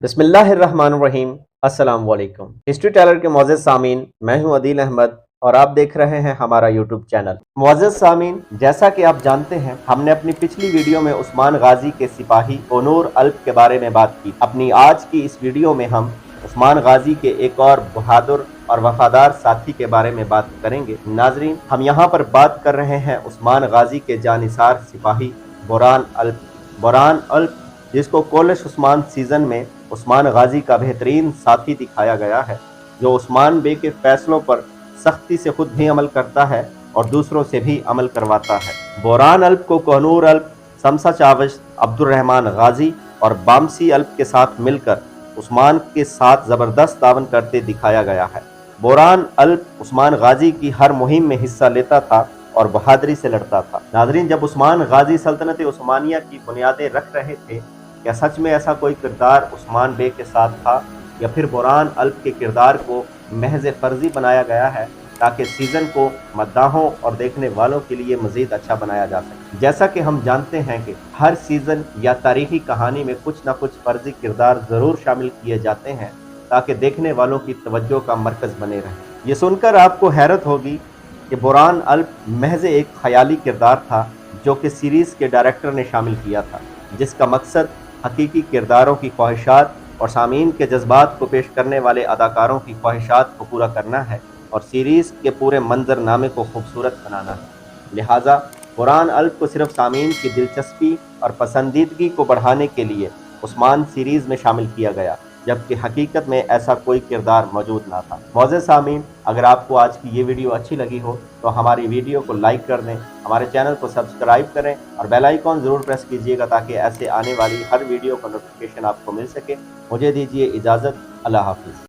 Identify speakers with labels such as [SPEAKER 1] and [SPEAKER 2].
[SPEAKER 1] बिस्मिल्लाहिर्रहमानिर्रहीम। अस्सलाम वालेकुम। हिस्ट्री टेलर के मोअज़्ज़ज़ सामीन, मैं हूं अदील अहमद और आप देख रहे हैं हमारा यूट्यूब चैनल। मोअज़्ज़ज़ सामीन, जैसा कि आप जानते हैं, हमने अपनी पिछली वीडियो में उस्मान गाजी के सिपाही ओनूर अल्प के बारे में बात की। अपनी आज की इस वीडियो में हम उस्मान गाजी के एक और बहादुर और वफादार साथी के बारे में बात करेंगे। नाजरीन, हम यहाँ पर बात कर रहे हैं उस्मान गाजी के जानिसार सिपाही बुरहान अल्प। बुरहान अल्प, जिसको कोलिश उस्मान सीजन में उस्मान गाजी का बेहतरीन साथी दिखाया गया है, जो उस्मान बे के फैसलों पर सख्ती से खुद भी अमल करता है और दूसरों से भी अमल करवाता है। बुरहान अल्प को कोहनूर अल्प, शमसा चावश, अब्दुर्रहमान गाजी और बामसी अल्प के साथ मिलकर उस्मान के साथ ज़बरदस्त तावन करते दिखाया गया है। बुरहान अल्प उस्मान गाजी की हर मुहिम में हिस्सा लेता था और बहादुरी से लड़ता था। नाजरीन, जब उस्मान गाजी सल्तनत उस्मानिया की बुनियादें रख रहे थे, क्या सच में ऐसा कोई किरदार उस्मान बे के साथ था, या फिर बुरहान अल्प के किरदार को महज फर्जी बनाया गया है ताकि सीज़न को मद्दाहों और देखने वालों के लिए मज़ीद अच्छा बनाया जा सके। जैसा कि हम जानते हैं कि हर सीज़न या तारीखी कहानी में कुछ ना कुछ फर्जी किरदार ज़रूर शामिल किए जाते हैं ताकि देखने वालों की तवज्जो का मरकज़ बने रहे। ये सुनकर आपको हैरत होगी कि बुरहान अल्प महज एक ख़याली किरदार था जो कि सीरीज़ के डायरेक्टर ने शामिल किया था, जिसका मकसद हकीकी किरदारों की ख्वाहिशात और सामीन के जज्बात को पेश करने वाले अदाकारों की ख्वाहिशात को पूरा करना है और सीरीज़ के पूरे मंजरनामे को खूबसूरत बनाना है। लिहाजा बुरहान अल्प को सिर्फ सामीन की दिलचस्पी और पसंदीदगी को बढ़ाने के लिए उस्मान सीरीज़ में शामिल किया गया, जबकि हकीकत में ऐसा कोई किरदार मौजूद ना था। मोअज़्ज़ज़ सामीन, अगर आपको आज की ये वीडियो अच्छी लगी हो तो हमारी वीडियो को लाइक कर दें, हमारे चैनल को सब्सक्राइब करें और बेल आइकॉन ज़रूर प्रेस कीजिएगा ताकि ऐसे आने वाली हर वीडियो का नोटिफिकेशन आपको मिल सके। मुझे दीजिए इजाज़त। अल्लाह हाफ़िज़।